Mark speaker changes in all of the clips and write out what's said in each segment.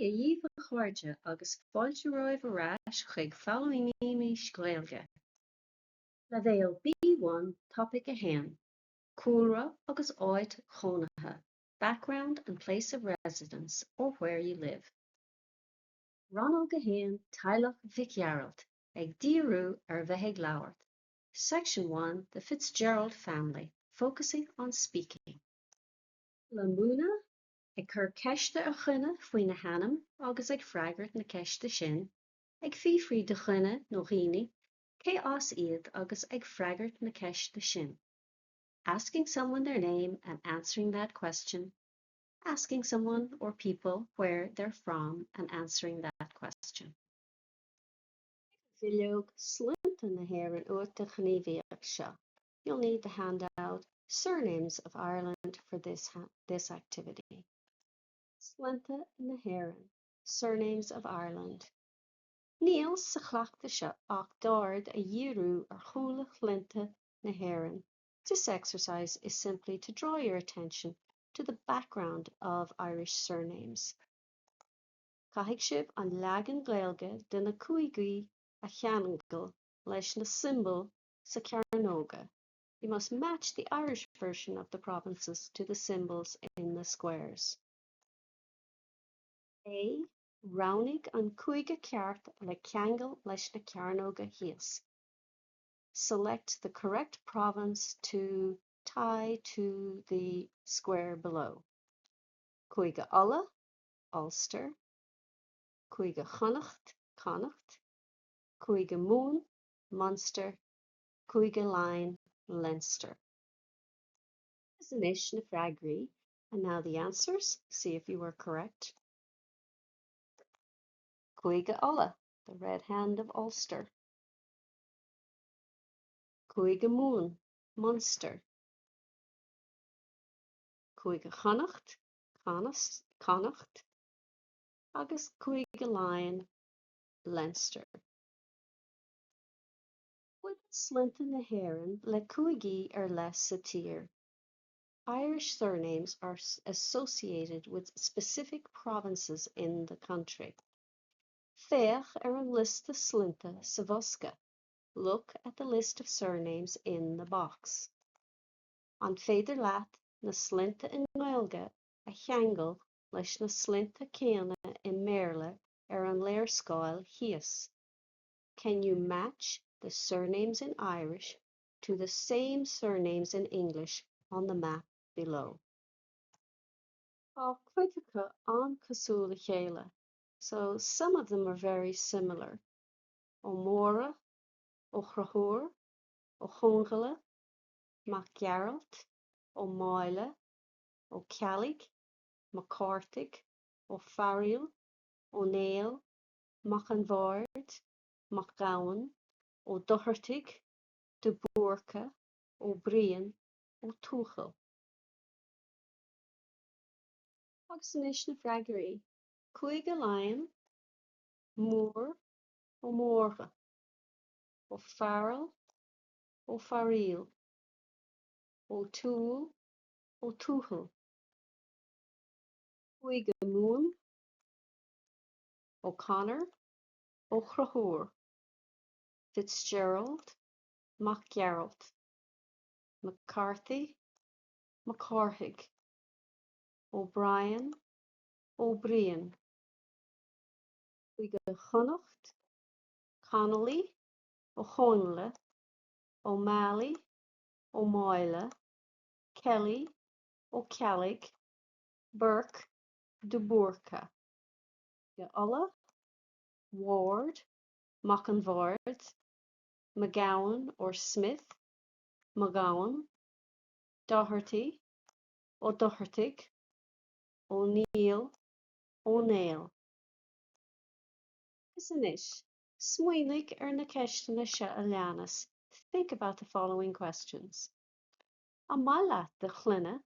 Speaker 1: a dhíobh a chuirde agus fáilte roimh arás chuig fáilmhíní Gaeilge. Le bhéal B1 topic a hÉireann, Cúlra agus áit Chónaithe, background and place of residence or where you live. Rannóg a hÉireann teaghlach Mhic ag díriú ar bheith ag labhairt. Section 1, the Fitzgerald family, focusing on speaking. Le múna ag cur ceiste a chuine faoin na hanam agus ag freagairt na ceiste sin, ag fífrí de chuine nó dhaoine, cé as iad agus ag freagairt na ceiste sin. Asking someone their name and answering that question. Asking someone or people where they're from and answering that question. Bhuileog Sloinnte na hÉireann uait de Scríbhneoireacht seo. You'll need the handout Surnames of Ireland for this activity. Sloinnte na hÉireann, Surnames of Ireland. Níl sa chleachta seo ach d'ard a dhíriú ar chúla Sloinnte na hÉireann. This exercise is simply to draw your attention to the background of Irish surnames. Caithfidh sibh an leagan Gaeilge de na cúigií a cheangal leis na symbol sa cearnóga. You must match the Irish version of the provinces to the symbols in the squares. A. Rannóg an cúige ceart le ceangal leis na cearnóga híos. Select the correct province to tie to the square below. Cúige Ulla, Ulster. Cúige Connacht, Connacht. Cúige Moon, Munster. Cúige Line, Leinster. This is an ish na freagraí, and now the answers. See if you were correct. Cúige Ulla, the red hand of Ulster. Cúige Moon, Munster. Cúige Connacht, Connacht. Agus Cúige Line, Leinster. With Sloinnte na hÉireann le cúigií ar leis sa tír. Irish surnames are associated with specific provinces in the country. Féach ar an list of Sloinnte sa bhosca. Look at the list of surnames in the box. An féidir leat na Sloinnte in Gaeilge a cheangal leis na Sloinnte céanna in Míle ar an léirscáil híos. Can you match the surnames in Irish to the same surnames in English on the map below? Cuidecha an cosúla chéile. So some of them are very similar. Ó Móra, ó Chrathúr, ó Chóngala, Mac Gearalt, ó Míle, ó Ceallaigh, McCartig, ó Fáil, ó Nail, Mac an Bhaird, Mac Gowan, ó Dohertig, de Búrca, ó Brian, ó Tuachal. Agus an ish na freagraí. Cúige Lion, Mór, ó Mórga, ó Fáil, ó Fáil, ó Túil, ó Tuachal. Cúige Moon, ó Conor, ó Chrathúr. Fitzgerald, Mac Gearalt. McCarthy, McCarthaigh. O'Brien, O'Brien. Cúige Connacht, Connolly, ó Chónla, O'Malley, ó Míle, Kelly, ó Ceallaigh, Burke, de Búrca. Ulla, Ward, Mac an Bhaird, McGowan or Smith, McGowan, Doherty, ó Dohertig, O'Neill, O'Neill. Is an ish. Smaoinigh ar na ceistena seo a leanas. Think about the following questions. Amala de chluine.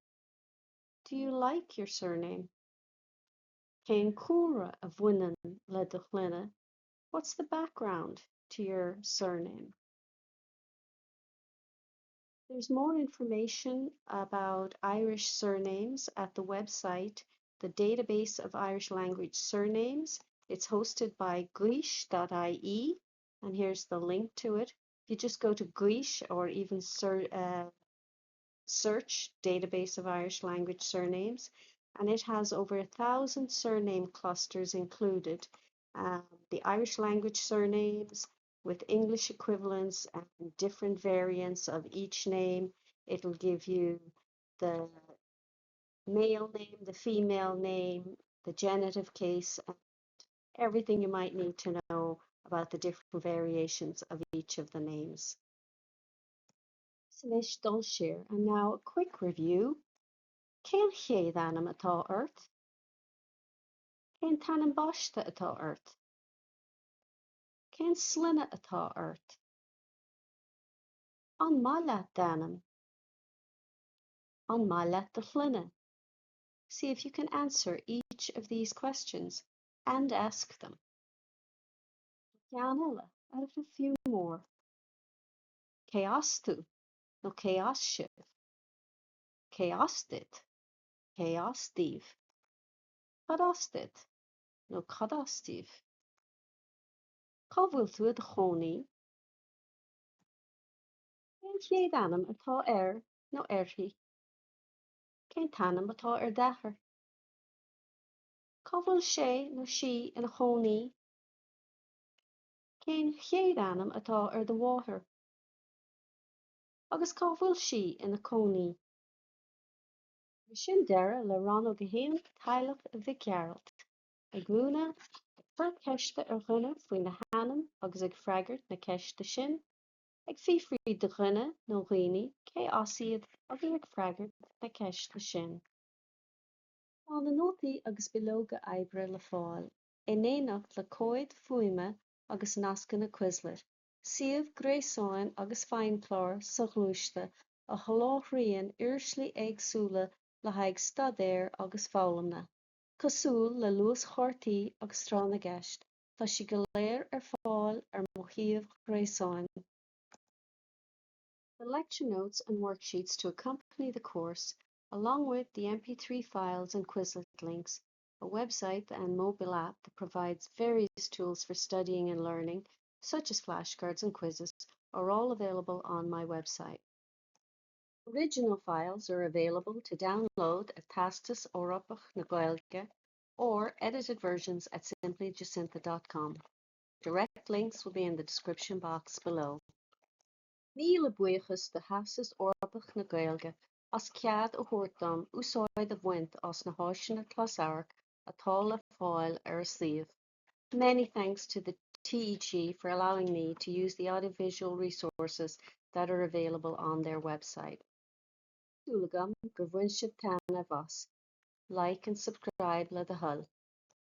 Speaker 1: Do you like your surname? Cén Cúlra a bhaineann le de chluine. What's the background to your surname? There's more information about Irish surnames at the website the database of Irish language surnames. It's hosted by gaeilge.ie, and here's the link to it. If you just go to Gaeilge or even search database of Irish language surnames, and it has over 1,000 surname clusters included. The Irish language surnames with English equivalents and different variants of each name. It'll give you the male name, the female name, the genitive case, and everything you might need to know about the different variations of each of the names. Sloinnte dulcir, and now a quick review. Cén chéad anam atá ort? Cén tanim báiste atá ort? Cén sloinne atá ort? An mála danam? An mála de chluine? See if you can answer each of these questions and ask them. Ceann out of a few more. Cé astú? No cé asisibh? Cé astit? Cé astíobh? Cad astit? No cad astíobh? Cá bhfuil tú a chonaí? Cén chéad anam atá no airtí? Cén tanam atá deathair? Cá bhfuil sé no sí ina chonaí? Cén chéad anam atá do mháthair? Agus cá bhfuil sí ina conaí? Sin deireadh le Rannóg a haon teaghlach a bhí gearalt. Ag múna chuir ceiste ar dhuine faoin na hanam agus ag freagart na ceiste sin, ag fífrí do dhuine nó dhaoine cé as iad agus ag freagart na ceiste sin. Tá na nótaí agus bilóga oibre le fáil, éineacht le cóid fuaime agus nasca na Quizlet, suíomh gréasáin agus feidhmchláir sa ghluaiste a sholáthraíonn iarslaí éagsúla le haghaidh stadéir agus foghlama. Cosúil le luas chortaí agus strán na gceist, tá sí go léir ar fáil ar mo shaoibh gréasáin. The lecture notes and worksheets to accompany the course, along with the MP3 files and Quizlet links, a website and mobile app that provides various tools for studying and learning, such as flashcards and quizzes, are all available on my website. Original files are available to download at Teastas Eorpach na Gaeilge, or edited versions at simplyjacintha.com. Direct links will be in the description box below. Míle buíochas de Theastas Eorpach na Gaeilge, as cead a thuairt úsáid a bhaint as na háiseanna closamhairc atá le fáil ar a suíomh. Many thanks to the TEG for allowing me to use the audiovisual resources that are available on their website. Dúlagam gur bhain sibh taitneamh as. Like and subscribe le do hull.